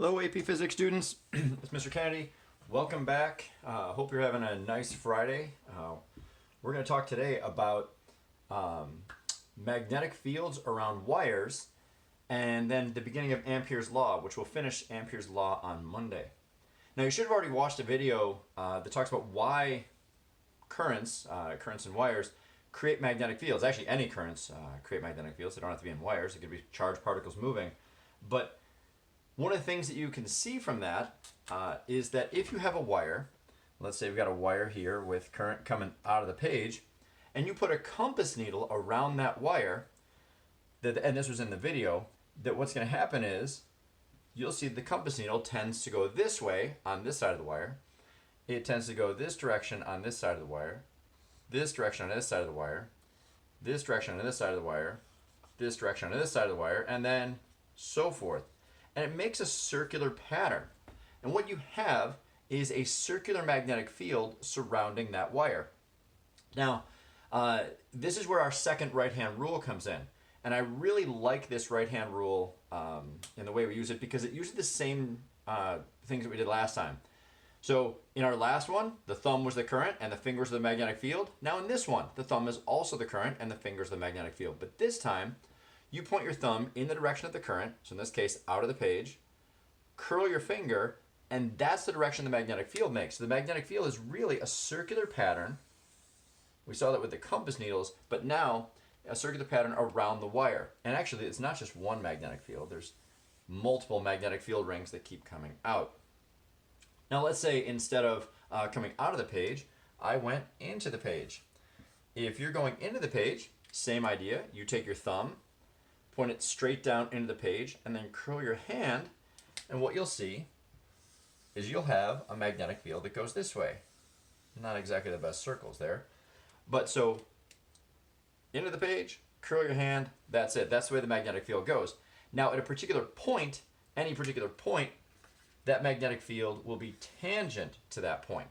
Hello AP Physics students, it's Mr. Kennedy. Welcome back. Hope you're having a nice Friday. We're going to talk today about magnetic fields around wires and then the beginning of Ampere's law, which will finish Ampere's law on Monday. Now you should have already watched a video that talks about why currents in wires create magnetic fields. Actually, any currents create magnetic fields. They don't have to be in wires. It could be charged particles moving. But one of the things that you can see from that is that if you have a wire, let's say we've got a wire here with current coming out of the page, and you put a compass needle around that wire, and this was in the video, that what's going to happen is you'll see the compass needle tends to go this way on this side of the wire. It tends to go this direction on this side of the wire, this direction on this side of the wire, this direction on this side of the wire, this direction on this side of the wire, and then so forth. And it makes a circular pattern. And what you have is a circular magnetic field surrounding that wire. Now, this is where our second right-hand rule comes in. And I really like this right-hand rule in the way we use it because it uses the same things that we did last time. So in our last one, the thumb was the current and the fingers are the magnetic field. Now in this one, the thumb is also the current and the fingers are the magnetic field. But this time, you point your thumb in the direction of the current, so in this case, out of the page, curl your finger, and that's the direction the magnetic field makes. So the magnetic field is really a circular pattern. We saw that with the compass needles, but now a circular pattern around the wire. And actually, it's not just one magnetic field. There's multiple magnetic field rings that keep coming out. Now let's say instead of coming out of the page, I went into the page. If you're going into the page, same idea. You take your thumb, point it straight down into the page, and then curl your hand, and what you'll see is you'll have a magnetic field that goes this way. Not exactly the best circles there. But so, into the page, curl your hand, that's it. That's the way the magnetic field goes. Now at a particular point, any particular point, that magnetic field will be tangent to that point.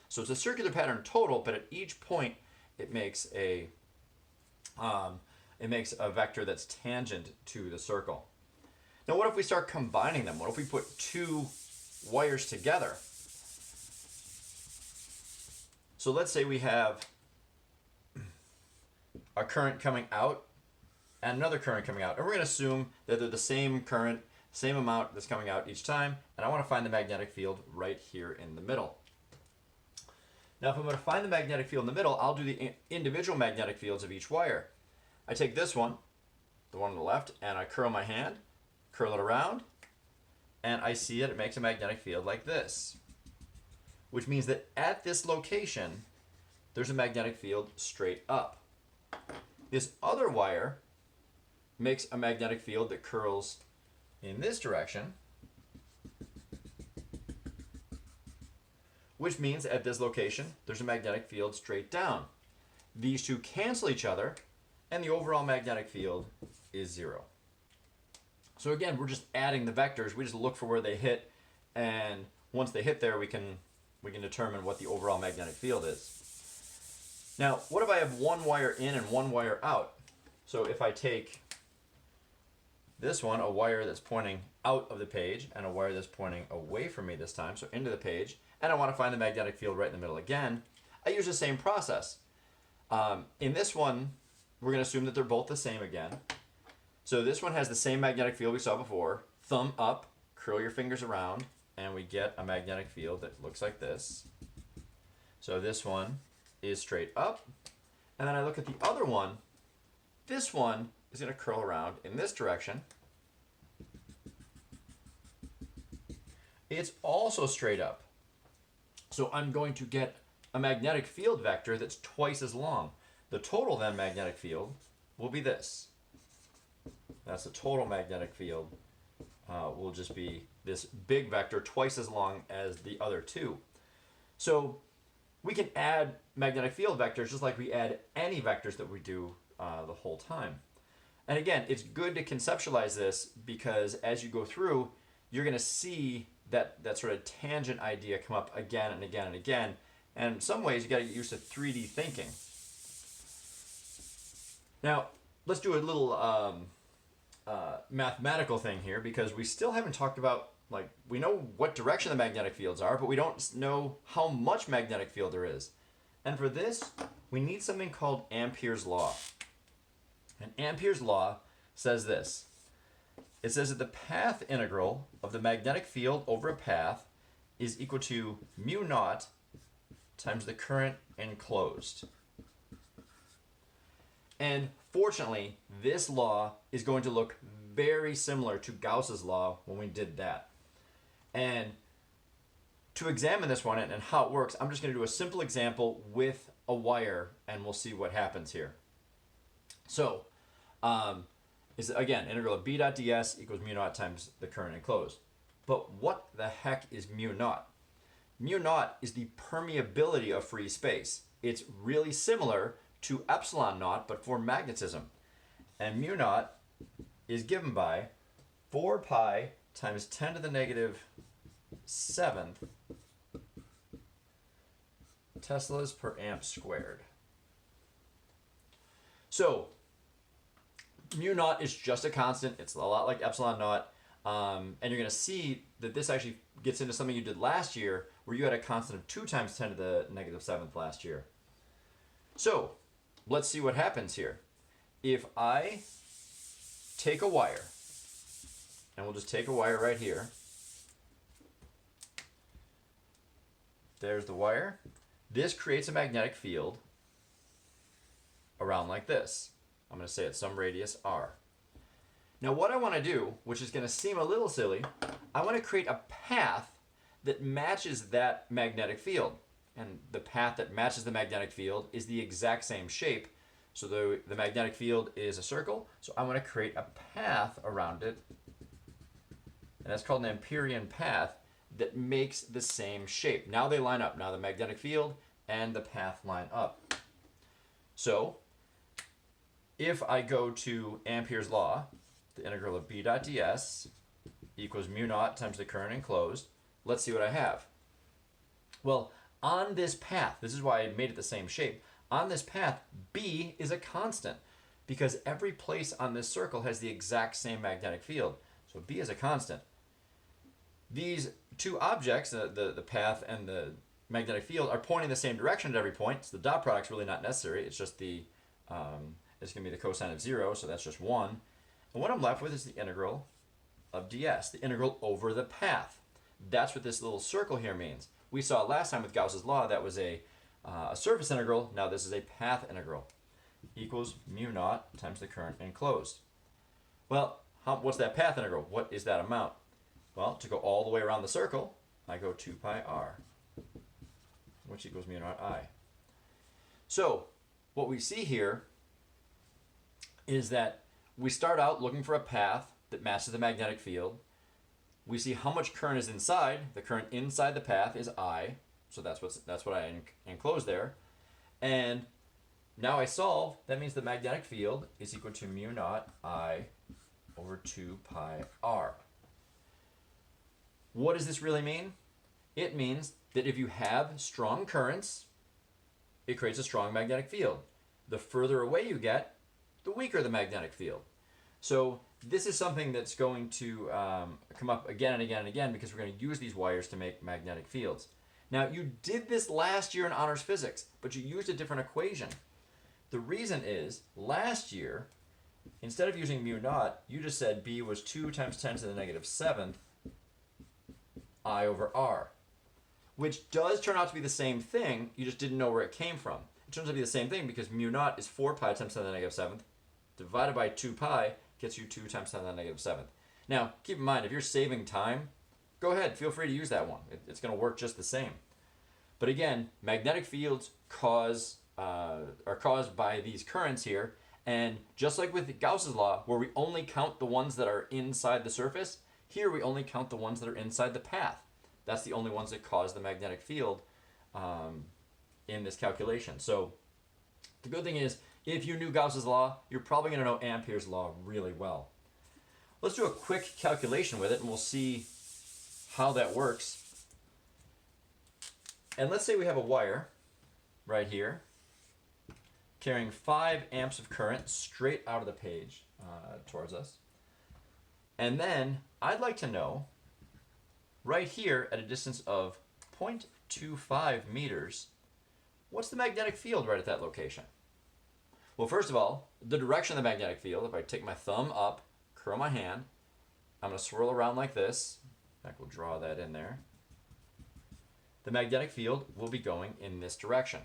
So it's a circular pattern total, but at each point it makes a vector that's tangent to the circle. Now what if we start combining them? What if we put two wires together? So let's say we have a current coming out and another current coming out. And we're going to assume that they're the same current, same amount that's coming out each time. And I want to find the magnetic field right here in the middle. Now if I'm going to find the magnetic field in the middle, I'll do the individual magnetic fields of each wire. I take this one, the one on the left, and I curl my hand, curl it around, and I see it makes a magnetic field like this. Which means that at this location, there's a magnetic field straight up. This other wire makes a magnetic field that curls in this direction, which means at this location, there's a magnetic field straight down. These two cancel each other, and the overall magnetic field is 0. So again, we're just adding the vectors. We just look for where they hit, and once they hit there, we can determine what the overall magnetic field is. Now, what if I have one wire in and one wire out? So if I take this one, a wire that's pointing out of the page, and a wire that's pointing away from me this time, so into the page, and I want to find the magnetic field right in the middle again, I use the same process. In this one, we're going to assume that they're both the same again. So this one has the same magnetic field we saw before. Thumb up, curl your fingers around, and we get a magnetic field that looks like this. So this one is straight up. And then I look at the other one. This one is going to curl around in this direction. It's also straight up. So I'm going to get a magnetic field vector that's twice as long. The total then magnetic field will be this. That's the total magnetic field will just be this big vector twice as long as the other two. So we can add magnetic field vectors just like we add any vectors that we do the whole time. And again, it's good to conceptualize this because as you go through, you're going to see that sort of tangent idea come up again and again and again. And in some ways, you got to get used to 3D thinking. Now, let's do a little mathematical thing here because we still haven't talked about, like, we know what direction the magnetic fields are, but we don't know how much magnetic field there is. And for this, we need something called Ampere's law. And Ampere's law says this. It says that the path integral of the magnetic field over a path is equal to mu naught times the current enclosed. And fortunately, this law is going to look very similar to Gauss's law when we did that. And to examine this one and how it works, I'm just going to do a simple example with a wire, and we'll see what happens here. So, is again, integral of b dot ds equals mu naught times the current enclosed. But what the heck is mu naught? Mu naught is the permeability of free space. It's really similar to epsilon naught, but for magnetism. And mu naught is given by 4 pi times 10 to the negative 7th Teslas per amp squared. So, mu naught is just a constant. It's a lot like epsilon naught. And you're going to see that this actually gets into something you did last year where you had a constant of 2 times 10 to the negative 7th last year. So, let's see what happens here. If I take a wire, and we'll just take a wire right here. There's the wire. This creates a magnetic field around like this. I'm going to say it's some radius r. Now what I want to do, which is going to seem a little silly, I want to create a path that matches that magnetic field. And the path that matches the magnetic field is the exact same shape. So the magnetic field is a circle, so I want to create a path around it. And that's called an Amperian path that makes the same shape. Now they line up. Now the magnetic field and the path line up. So if I go to Ampere's law, the integral of b dot ds equals mu naught times the current enclosed, let's see what I have. Well, on this path, this is why I made it the same shape. On this path, b is a constant because every place on this circle has the exact same magnetic field. So b is a constant. These two objects, the path and the magnetic field, are pointing the same direction at every point. So the dot product's really not necessary. It's just the, it's going to be the cosine of 0, so that's just 1. And what I'm left with is the integral of ds, the integral over the path. That's what this little circle here means. We saw last time with Gauss's law that was a surface integral. Now this is a path integral. Equals mu naught times the current enclosed. Well, what's that path integral? What is that amount? Well, to go all the way around the circle, I go 2 pi r, which equals mu naught I. So what we see here is that we start out looking for a path that matches the magnetic field. We see how much current is inside. The current inside the path is I, so that's what I enclose there. And now I solve. That means the magnetic field is equal to mu naught I over 2 pi r. What does this really mean? It means that if you have strong currents, it creates a strong magnetic field. The further away you get, the weaker the magnetic field. So this is something that's going to come up again and again and again because we're going to use these wires to make magnetic fields. Now, you did this last year in honors physics, but you used a different equation. The reason is, last year, instead of using mu naught, you just said b was 2 times 10 to the negative 7th I over r, which does turn out to be the same thing. You just didn't know where it came from. It turns out to be the same thing because mu naught is 4 pi times 10 to the negative 7th divided by 2 pi gets you 2 times 10 to the negative 7th. Now, keep in mind, if you're saving time, go ahead, feel free to use that one. It's going to work just the same. But again, magnetic fields are caused by these currents here, and just like with Gauss's law, where we only count the ones that are inside the surface, here we only count the ones that are inside the path. That's the only ones that cause the magnetic field in this calculation. So the good thing is, if you knew Gauss's law, you're probably going to know Ampere's law really well. Let's do a quick calculation with it, and we'll see how that works. And let's say we have a wire right here carrying 5 amps of current straight out of the page towards us. And then I'd like to know, right here at a distance of 0.25 meters, what's the magnetic field right at that location? Well, first of all, the direction of the magnetic field, if I take my thumb up, curl my hand, I'm going to swirl around like this. In fact, we'll draw that in there. The magnetic field will be going in this direction.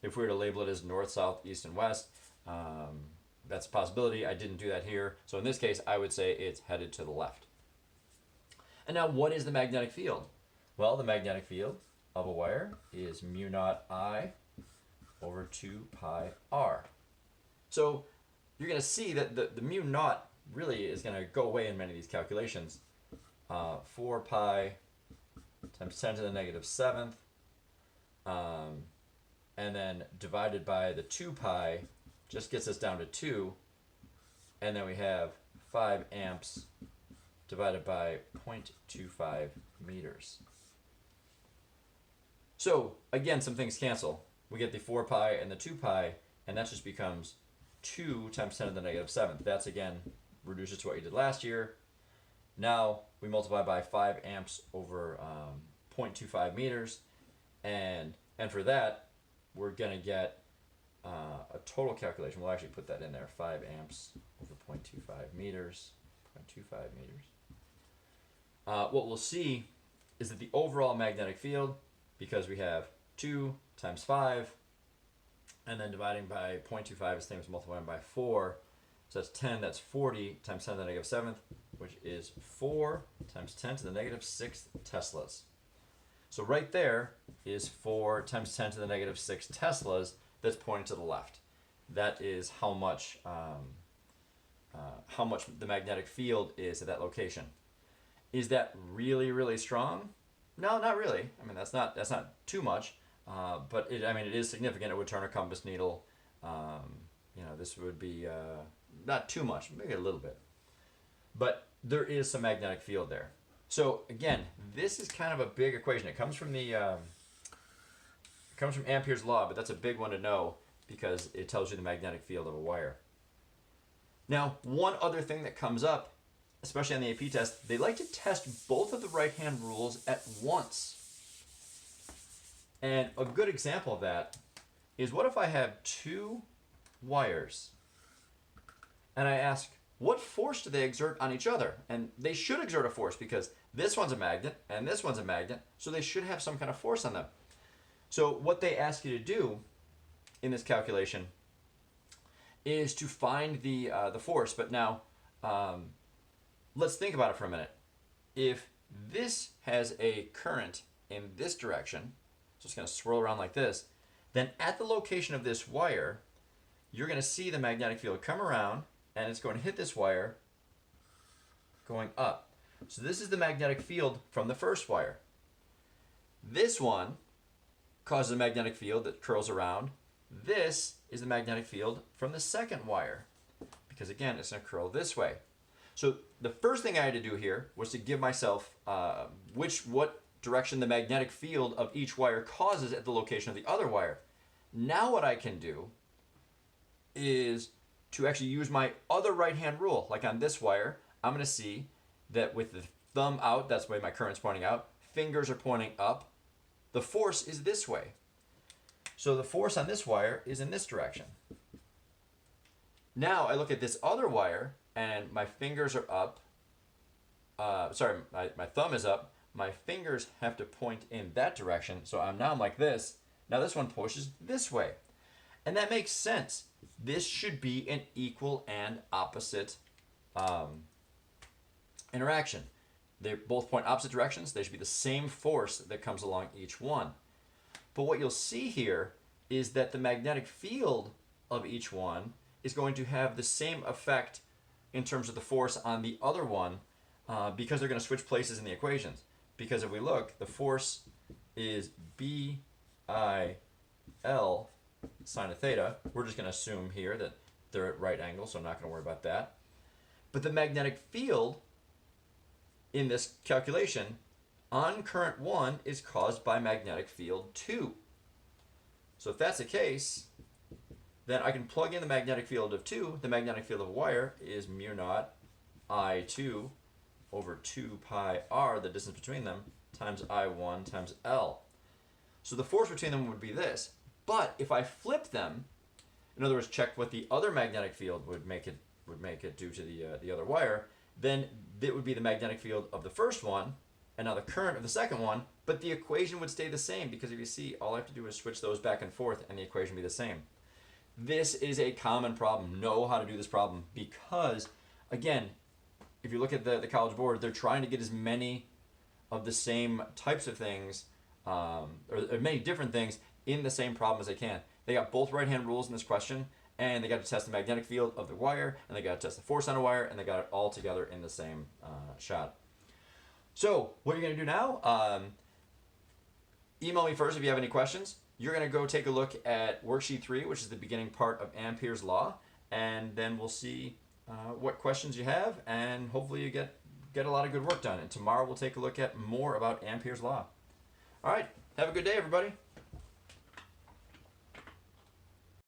If we were to label it as north, south, east, and west, that's a possibility. I didn't do that here. So in this case, I would say it's headed to the left. And now what is the magnetic field? Well, the magnetic field of a wire is mu naught I over 2 pi r. So you're going to see that the mu naught really is going to go away in many of these calculations. 4 pi times 10 to the negative 7th, and then divided by the 2 pi just gets us down to 2, and then we have 5 amps divided by 0.25 meters. So again, some things cancel. We get the 4 pi and the 2 pi, and that just becomes 2 times 10 to the negative 7th. That's, again, reduces to what you did last year. Now we multiply by 5 amps over 0.25 meters, and for that, we're going to get a total calculation. We'll actually put that in there, 5 amps over 0.25 meters, 0.25 meters. What we'll see is that the overall magnetic field, because we have 2 times 5, and then dividing by 0.25 is the same as multiplying by 4. So that's 10, that's 40 times 10 to the negative 7th, which is 4 times 10 to the negative 6th Teslas. So right there is 4 times 10 to the negative 6 Teslas that's pointing to the left. That is how much the magnetic field is at that location. Is that really, really strong? No, not really. I mean, that's not too much, but it is significant. It would turn a compass needle. This would be not too much, maybe a little bit, but there is some magnetic field there. So again, this is kind of a big equation. It comes from Ampere's law, but that's a big one to know because it tells you the magnetic field of a wire. Now, one other thing that comes up, especially on the AP test, they like to test both of the right-hand rules at once. And a good example of that is, what if I have two wires and I ask, what force do they exert on each other? And they should exert a force because this one's a magnet and this one's a magnet, so they should have some kind of force on them. So what they ask you to do in this calculation is to find the force. But now, let's think about it for a minute. If this has a current in this direction, so it's going to swirl around like this, then at the location of this wire, you're going to see the magnetic field come around, and it's going to hit this wire going up. So this is the magnetic field from the first wire. This one causes a magnetic field that curls around. This is the magnetic field from the second wire, because again, it's going to curl this way. So the first thing I had to do here was to give myself what direction the magnetic field of each wire causes at the location of the other wire. Now what I can do is to actually use my other right-hand rule. Like on this wire, I'm going to see that with the thumb out, that's the way my current's pointing out, fingers are pointing up, the force is this way. So the force on this wire is in this direction. Now I look at this other wire, and my fingers are up. My thumb is up. My fingers have to point in that direction. So I'm like this. Now this one pushes this way. And that makes sense. This should be an equal and opposite interaction. They both point opposite directions. They should be the same force that comes along each one. But what you'll see here is that the magnetic field of each one is going to have the same effect in terms of the force on the other one because they're going to switch places in the equations. Because if we look, the force is BIL sine of theta. We're just going to assume here that they're at right angles, so I'm not going to worry about that. But the magnetic field in this calculation on current 1 is caused by magnetic field 2. So if that's the case, then I can plug in the magnetic field of 2. The magnetic field of a wire is mu naught I2 over 2 pi r, the distance between them, times I1 times L. So the force between them would be this. But if I flip them, in other words, check what the other magnetic field would make it do to the other wire, then it would be the magnetic field of the first one, and now the current of the second one, but the equation would stay the same, because if you see, all I have to do is switch those back and forth, and the equation would be the same. This is a common problem. Know how to do this problem, because, again, if you look at the College Board, they're trying to get as many of the same types of things, or many different things in the same problem as they can. They got both right-hand rules in this question, and they got to test the magnetic field of the wire, and they got to test the force on a wire, and they got it all together in the same shot. So what you're going to do now, email me first if you have any questions. You're going to go take a look at worksheet 3, which is the beginning part of Ampere's law, and then we'll see what questions you have, and hopefully you get a lot of good work done. And tomorrow we'll take a look at more about Ampere's law. All right, have a good day, everybody.